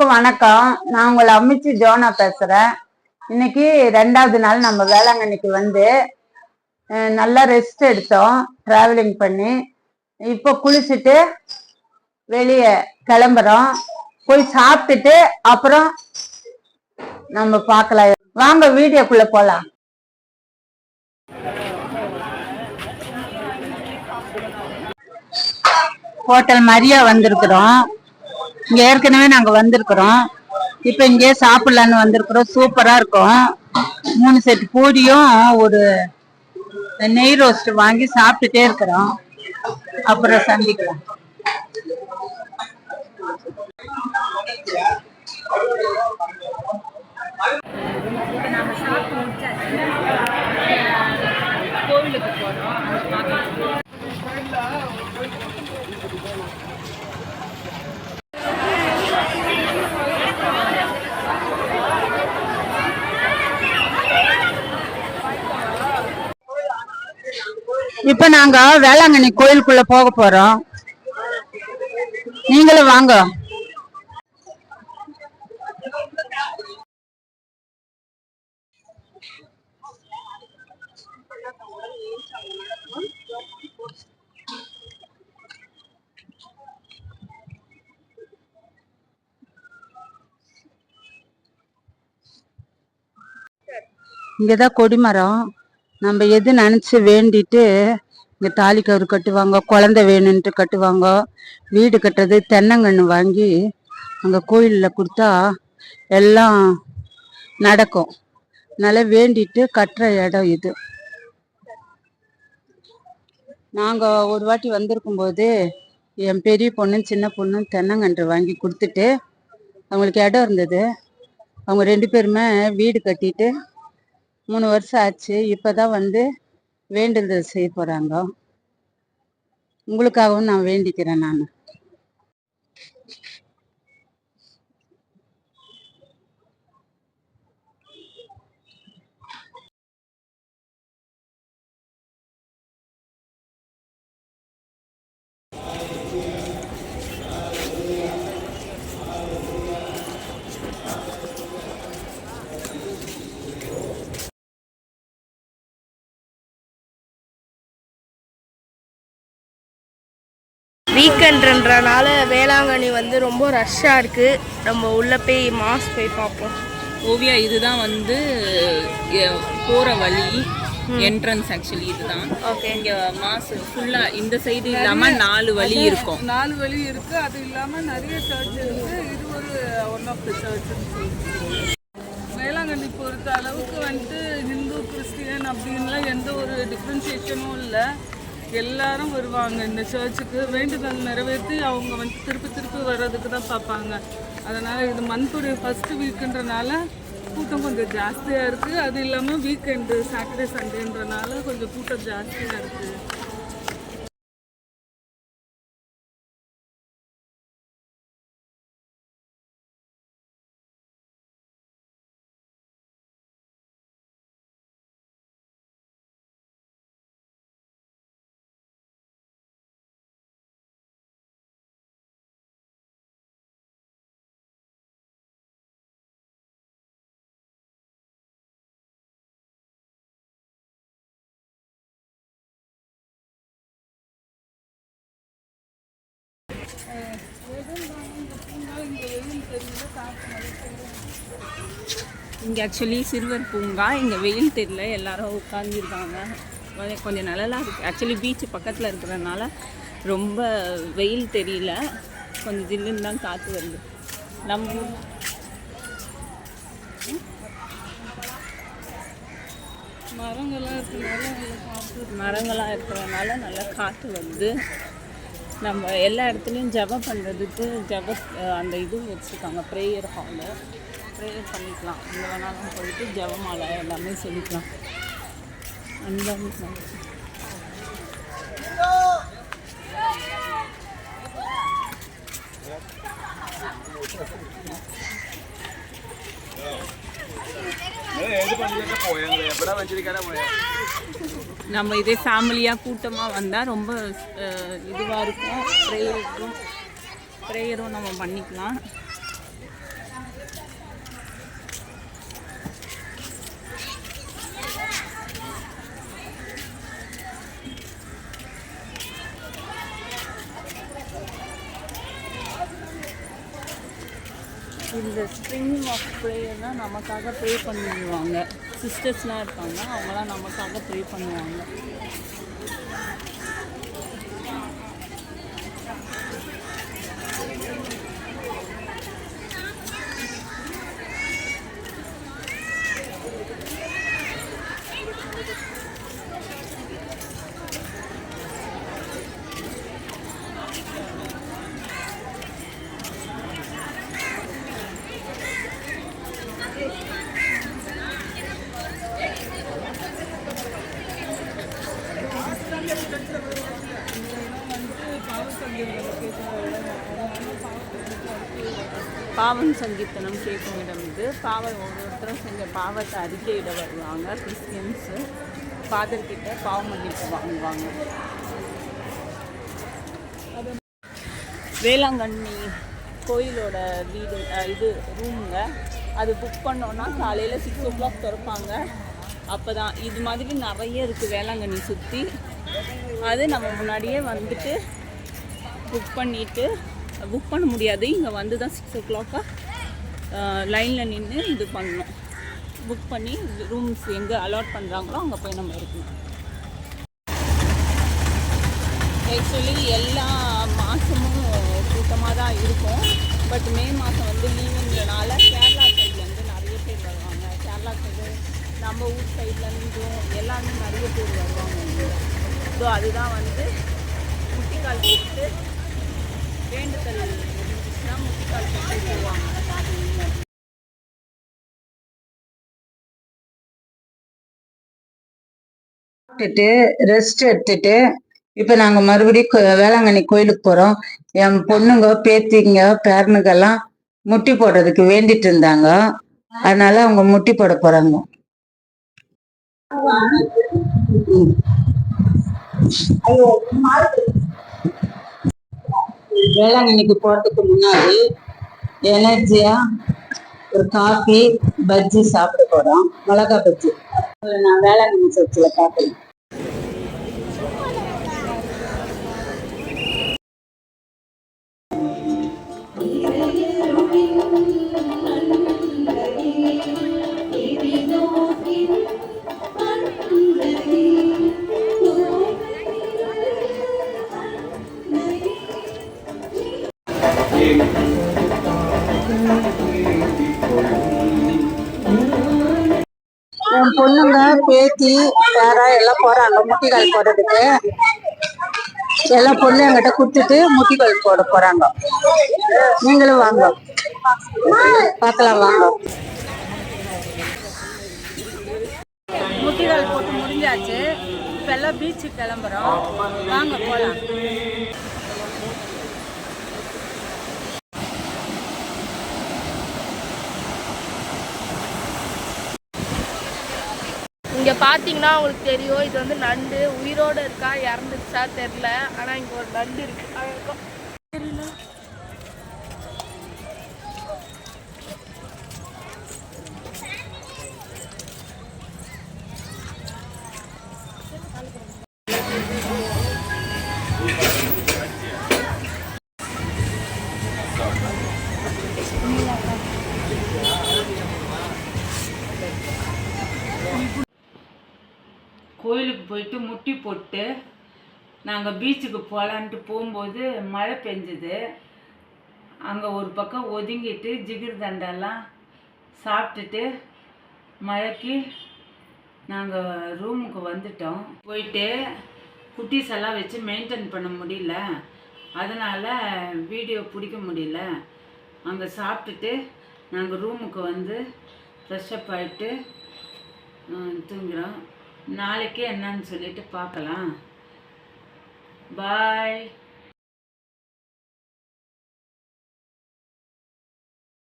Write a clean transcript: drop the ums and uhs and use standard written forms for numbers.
வணக்கம். நான் உங்களை அம்மிச்சி ஜோனா பேசுறேன். இன்னைக்கு 2வது நாள் நம்ம வேளாங்கண்ணிக்கு வந்து நல்லா ரெஸ்ட் எடுத்தோம் டிராவலிங் பண்ணி. இப்போ குளிச்சுட்டு வெளியே கிளம்புறோம். போய் சாப்பிட்டுட்டு அப்புறம் நம்ம பார்க்கலாம். வாங்க வீடியோக்குள்ள போலாம். ஹோட்டல் மரியா வந்திருக்கிறோம். இங்க ஏற்கனவே நாங்க வந்திருக்கிறோம். இப்ப இங்கே சாப்பிடலான்னு வந்திருக்கிறோம். சூப்பரா இருக்கும். 3 செட் பூரியும் ஒரு நெய் ரோஸ்ட் வாங்கி சாப்பிட்டுட்டே இருக்கிறோம். அப்புறம் சந்திக்கலாம். கோவிலுக்கு போறோம். இப்ப நாங்க வேளாங்கண்ணி கோயிலுக்குள்ள போக போறோம். நீங்களும் வாங்க. இங்கதான் கொடிமரம். நம்ம எது நினைச்சு வேண்டிட்டு இங்க தாலி கயிறு கட்டுவாங்க, குழந்தை வேணும்ட்டு கட்டுவாங்க. வீடு கட்டுறது தென்னங்கன்று வாங்கி அங்க கோயில்ல கொடுத்தா எல்லாம் நடக்கும். நல்லா வேண்டிட்டு கட்டுற இடம் இது. நாங்க ஒரு வாட்டி வந்திருக்கும் போது என் பெரிய பொண்ணும் சின்ன பொண்ணும் தென்னங்கன்று வாங்கி கொடுத்துட்டு அவங்களுக்கு இடம் இருந்தது. அவங்க 2 பேருமே வீடு கட்டிட்டு 3 வருஷம் ஆச்சு. இப்பதான் வந்து வேண்டுதல் செய்ய போறாங்க. உங்களுக்காகவும் நான் வேண்டிக்கிறேன். நான் வீக்கெண்ட்ன்றனால வேளாங்கண்ணி வந்து ரொம்ப ரஷ்ஷாக இருக்குது. நம்ம உள்ளே போய் மாஸ் போய் பார்ப்போம். ஓவியா, இதுதான் வந்து போகிற வழி, என்ட்ரன்ஸ். ஆக்சுவலி இதுதான். ஓகே. இங்கே மாஸ் ஃபுல்லாக இந்த சைடு இல்லாமல் 4 வழி இருக்கும். 4 வழி இருக்குது. அது இல்லாமல் நிறைய சர்ச் இருக்குது. இது ஒரு ஒன் ஆஃப் த சர்ச்சுன்னு வேளாங்கண்ணி பொறுத்த அளவுக்கு வந்துட்டு ஹிந்து கிறிஸ்டியன் அப்படின்லாம் எந்த ஒரு டிஃப்ரென்சியேஷனும் இல்லை. எல்லாரும் வருவாங்க இந்த சர்ச்சுக்கு. வேண்டுதல் நிறைவேற்றி அவங்க வந்து திருப்பி வர்றதுக்கு தான் பார்ப்பாங்க. அதனால் இது மந்த்துடைய ஃபஸ்ட்டு வீக்குன்றனால கூட்டம் கொஞ்சம் ஜாஸ்தியாக இருக்குது. அது இல்லாமல் வீக்கெண்டு சாட்டர்டே சண்டேன்றனால கொஞ்சம் கூட்டம் ஜாஸ்தியாக இருக்குது. இங்கே ஆக்சுவலி சிறுவர் பூங்கா. இங்கே வெயில் தெரியல, எல்லாரும் உட்காந்துருக்காங்க. கொஞ்சம் நல்லா இருக்குது. ஆக்சுவலி பீச்சு பக்கத்தில் இருக்கிறதுனால ரொம்ப வெயில் தெரியல, கொஞ்சம் ஜில்லுன்னு தான் காற்று வருது. நம்ம மரங்களாக இருக்கிறதுனால நல்லா காற்று வருது. நம்ம எல்லா இடத்துலையும் ஜெபம் பண்ணுறதுக்கு அந்த இது வச்சுருக்காங்க, ப்ரேயர் ஹாலு. ப்ரேயர் பண்ணிக்கலாம். எங்கே வேணாலும் போயிட்டு ஜெபமாலை எல்லாமே சொல்லிக்கலாம். அந்த நம்ம இதே ஃபேமிலியாக கூட்டமாக வந்தால் ரொம்ப இதுவாக இருக்கும். ப்ரேயரும் நம்ம பண்ணிக்கலாம். இந்த ஸ்ப்ரிங் ஆஃப் ப்ரேயர்னால் நமக்காக ப்ரே பண்ணிடுவாங்க. சிஸ்டர்ஸ்லாம் இருக்காங்க, அவங்களாம் நமக்காக ப்ரே பண்ணுவாங்க. பாவம் சங்கீர்த்தனம் கேட்கும் இடம் இது. ஒவ்வொருத்தரும் செஞ்ச பாவத்தை அறிக்கையிட வருவாங்க. கிறிஸ்டியன்ஸு ஃபாதர்கிட்ட பாவ மன்னிப்பு வாங்குவாங்க. வேளாங்கண்ணி கோயிலோட வீடு இது ரூமுங்க. அது புக் பண்ணோன்னா காலையில் 6 o'clock திறப்பாங்க. அப்போ தான் இது மாதிரி நிறைய இருக்குது வேளாங்கண்ணி சுற்றி. அது நம்ம முன்னாடியே வந்துட்டு புக் பண்ண முடியாது. இங்கே வந்து தான் 6 o'clock லைனில் நின்று இது பண்ணணும். புக் பண்ணி ரூம்ஸ் எங்கே அலாட் பண்ணுறாங்களோ அங்கே போய் நம்ம இருக்கணும். ஆக்சுவலி எல்லா மாதமும் கூட்டமாக தான் இருக்கும். பட் மே மாதம் வந்து லீவுங்கிறனால கேரளா சைட்லேருந்து நிறைய பேர் வருவாங்க. கேரளா சைடு நம்ம ஊர் சைட்லேருந்தும் எல்லாமே நிறைய பேர் வருவாங்க. ஸோ அதுதான் வந்து முட்டிக்கால் போட்டு வேண்டுதல் இருந்துச்சுன்னா முட்டிக்கால் போட்டு போவாங்க. ரெஸ்ட் எடுத்துட்டு இப்போ நாங்கள் மறுபடியும் வேளாங்கண்ணி கோயிலுக்கு போகிறோம். என் பொண்ணுங்க பேத்திங்க பேரனுக்கெல்லாம் முட்டி போடுறதுக்கு வேண்டிட்டு இருந்தாங்க. அதனால அவங்க முட்டி போட போகிறாங்க. வேளாங்கண்ணிக்கு போகிறதுக்கு முன்னாடி எனர்ஜியா ஒரு காஃபி பஜ்ஜி சாப்பிட போகிறோம். மிளகா பஜ்ஜி நான் வேளாங்கண்ணி சர்ச்சில் பார்க்கணும். என் பொண்ணுங்க பேத்தி பேரா எல்லாம் போறாங்க முட்டிக்கால் போடுறதுக்கு. எல்லாம் பொண்ணு என்கிட்ட கொடுத்துட்டு முட்டிக்கால் போட போறாங்க. நீங்களும் வாங்க பார்க்கலாம், வாங்க. முட்டிக்கால் போட்டு முடிஞ்சாச்சு. இப்ப எல்லாம் பீச்சுக்கு கிளம்புறோம். வாங்க போலாம். இங்கே பார்த்தீங்கன்னா உங்களுக்கு தெரியும், இது வந்து நண்டு உயிரோடு இருக்கா இறந்துச்சா தெரில. ஆனால் இங்கே ஒரு நண்டு இருக்கு. தெரியல. கோயிலுக்கு போயிட்டு முட்டி போட்டு நாங்கள் பீச்சுக்கு போகலான்ட்டு போகும்போது மழை பெஞ்சுது. அங்கே ஒரு பக்கம் ஒதுங்கிட்டு ஜிகிர் தண்டெல்லாம் சாப்பிட்டுட்டு மழைக்கு நாங்கள் ரூமுக்கு வந்துட்டோம். போயிட்டு குட்டீஸ் எல்லாம் வச்சு மெயின்டைன் பண்ண முடியல, அதனால் வீடியோ பிடிக்க முடியல. அங்கே சாப்பிட்டுட்டு நாங்கள் ரூமுக்கு வந்து ஃப்ரெஷ்அப் ஆகிட்டு தூங்குகிறோம். நாளைக்கு என்னன்னு சொல்லிட்டு பார்க்கலாம். பாய்.